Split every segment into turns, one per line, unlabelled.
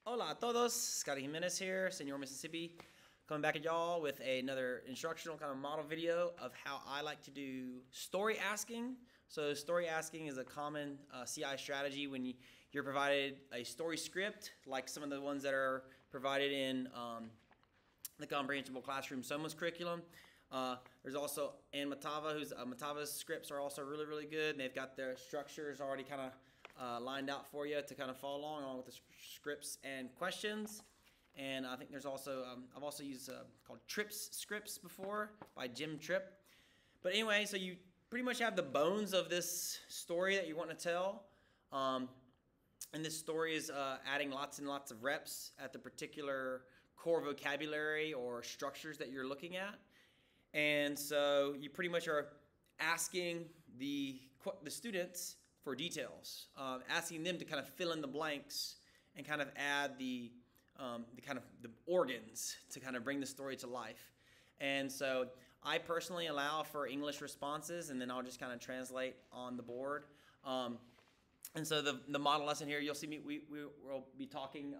Hola a todos, Scotty Jimenez here, Senor Mississippi, coming back at y'all with another instructional kind of model video of how I like to do story asking. So story asking is a common CI strategy when you're provided a story script, like some of the ones that are provided in the Comprehensible Classroom SOMOS curriculum. There's also Matava's scripts are also really good, and they've got their structures already kind of lined out for you to kind of follow along with the scripts and questions. And I think there's also, I've also used called Tripp's scripts before by Jim Tripp. But anyway, so you pretty much have the bones of this story that you want to tell. And this story is adding lots and lots of reps at the particular core vocabulary or structures that you're looking at. And so you pretty much are asking the students for details, asking them to kind of fill in the blanks and kind of add the organs to kind of bring the story to life. And so I personally allow for English responses, and then I'll just kind of translate on the board. And so the model lesson here, you'll see me, we'll be talking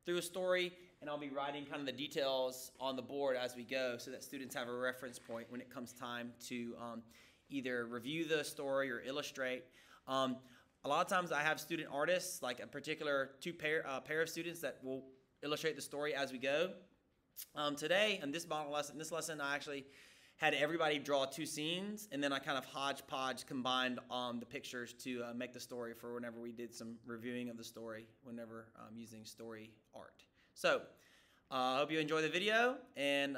through a story, and I'll be writing kind of the details on the board as we go so that students have a reference point when it comes time to either review the story or illustrate. A lot of times I have student artists, like a particular pair of students that will illustrate the story as we go. Today, in this lesson, I actually had everybody draw two scenes, and then I kind of hodgepodge combined the pictures to make the story for whenever we did some reviewing of the story, whenever using story art. So, I hope you enjoy the video, and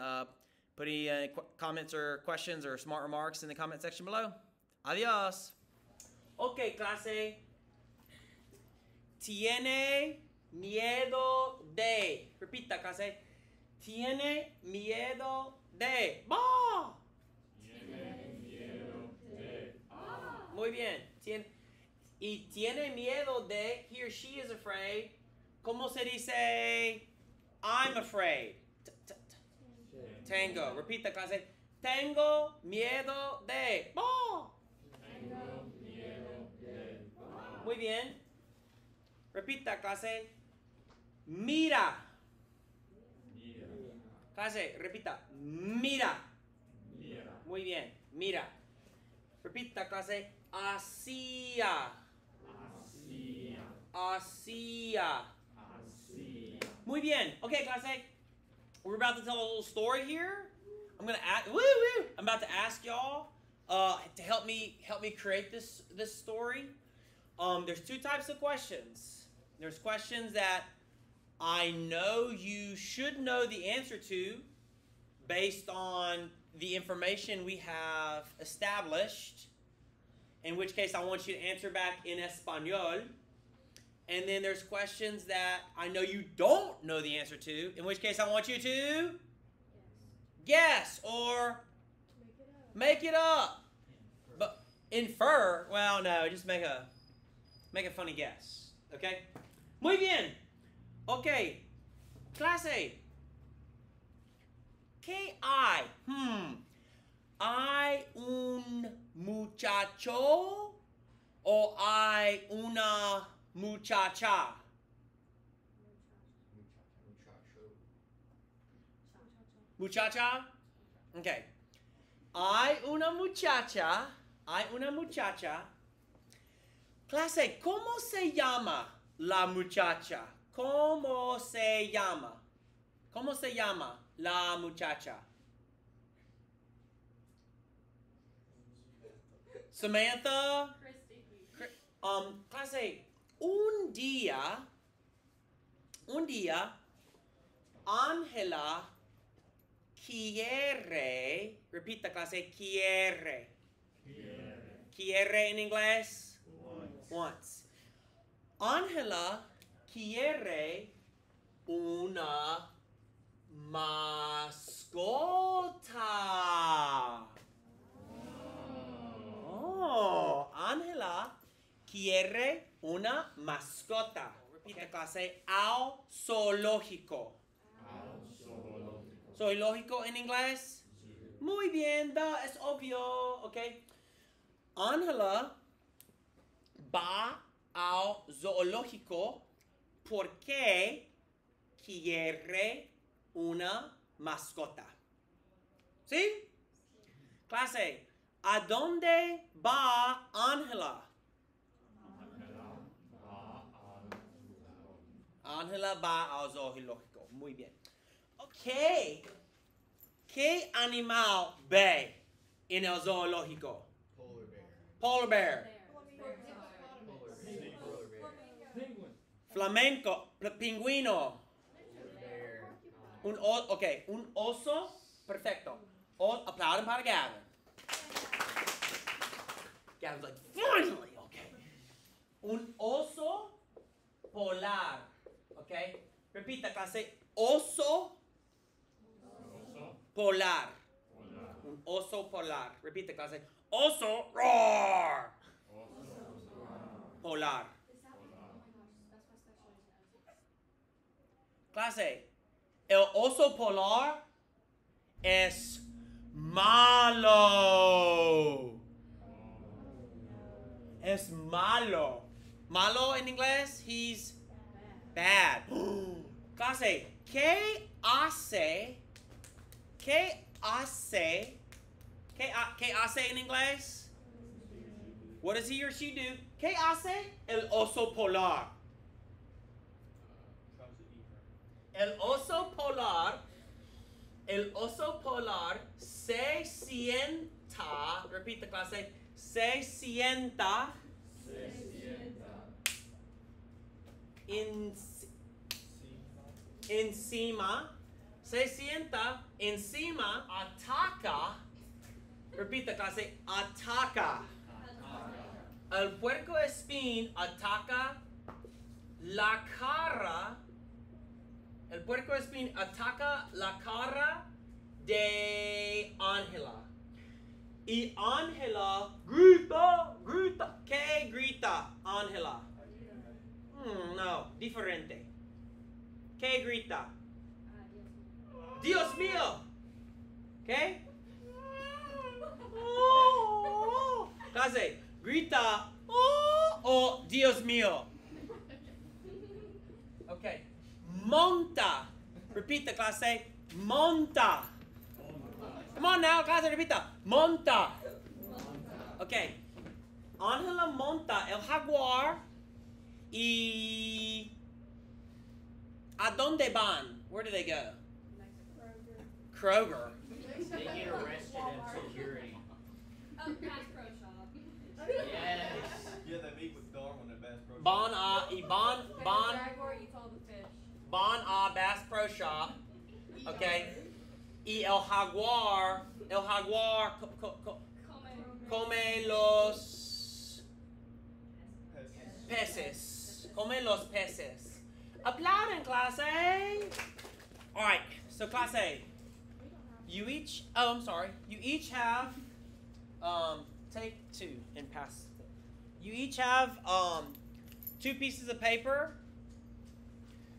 put any comments or questions or smart remarks in the comment section below. Adios. Okay, clase. Tiene miedo de. Repita, clase. Tiene miedo de. ¡Bah!
Tiene miedo de.
Muy bien. Y tiene miedo de, he or she is afraid. ¿Cómo se dice I'm afraid? Tango. Repita, clase. Tengo miedo de. ¡Bah!
Tengo miedo de.
Muy bien. Repita, clase. Mira.
Mira.
Clase, repita. Mira.
Mira.
Muy bien. Mira. Repita, clase. Hacía.
Hacía.
Hacía.
Hacía.
Muy bien. Okay, clase. We're about to tell a little story here. I'm about to ask y'all to help me create this story. There's two types of questions. There's questions that I know you should know the answer to based on the information we have established, in which case I want you to answer back in Espanol. And then there's questions that I know you don't know the answer to, in which case I want you to guess or make it up. But infer, well, no, just make a funny guess. Okay? Muy bien. Okay. Clase. ¿Qué hay? ¿Hay un muchacho o hay una muchacha? Muchacha? Okay. Hay una muchacha. Hay una muchacha. Clase, ¿cómo se llama la muchacha? ¿Cómo se llama? ¿Cómo se llama la muchacha? Samantha? Clase, un día, Ángela quiere, repita clase, quiere. Quiere en inglés? Once. Ángela quiere una mascota. Oh, Ángela quiere una mascota. Repita clase, al zoológico. Zoológico en inglés? Muy bien, es obvio, ok. Ángela va al zoológico ¿Por qué quiere una mascota? ¿Sí? Clase, ¿a dónde va Ángela? Ángela va al zoológico. Muy bien. ¿Qué animal ve en el zoológico? Polar bear. Flamenco. Pingüino. Un oso. Perfecto. Aplauden para Gavin. Gavin's like, finally, okay. Un oso polar. Okay. Repita, clase. Oso polar. Un oso polar. Repite, clase. Oso roar. Polar. Clase. El oso polar es malo. Es malo. Malo en inglés, he's bad. Clase, ¿qué hace en inglés? What does he or she do? ¿Qué hace el oso polar? El oso polar se sienta, repite clase, se sienta encima, ataca, repite clase, ataca. El puercoespín ataca la cara. El puercoespín ataca la cara de Ángela. Y Ángela grita. ¿Qué grita Ángela? No, diferente. ¿Qué grita? Dios mío. ¿Qué? Clase, grita, oh, Dios mío. Okay. Monta. Repita, clase. Monta. Come on now, clase, repita. Monta. Okay. Ángela monta el jaguar y ¿a dónde van? Where do they go? Kroger.
They get arrested in security.
Oh, Bass Pro Shop.
Yes.
Yeah, they meet with Darwin at Bass Pro Shop.
Jaguar
Eats all the fish.
Van a Bass Pro Shop. Okay. Y el jaguar come los peces. Come los peces. Aplauden, clase. All right. So clase, you each have take two and pass. You each have 2 pieces of paper.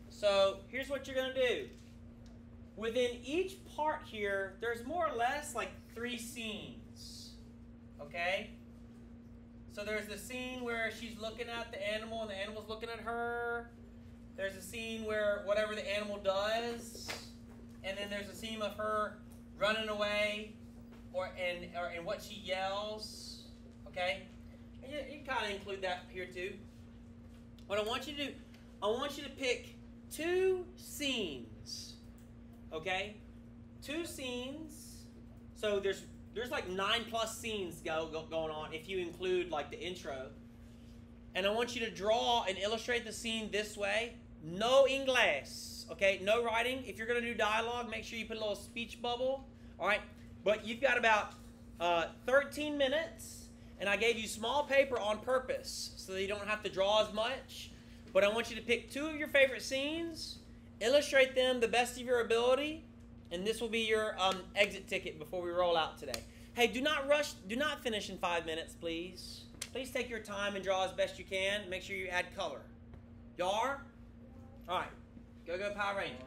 So here's what you're going to do. Within each part here, there's more or less like 3 scenes. Okay? So there's the scene where she's looking at the animal and the animal's looking at her. There's a scene where whatever the animal does. And then there's a scene of her running away and what she yells. Okay? And you can kind of include that here too. What I want you to do, I want you to pick 2 scenes. Okay? 2 scenes. So there's like 9+ scenes going on if you include like the intro. And I want you to draw and illustrate the scene this way. No inglés. Okay? No writing. If you're going to do dialogue, make sure you put a little speech bubble. All right? But you've got about 13 minutes. And I gave you small paper on purpose so that you don't have to draw as much. But I want you to pick 2 of your favorite scenes, illustrate them the best of your ability, and this will be your exit ticket before we roll out today. Hey, do not rush. Do not finish in 5 minutes, please. Please take your time and draw as best you can. Make sure you add color. Y'all are? All right. Go Power Rangers.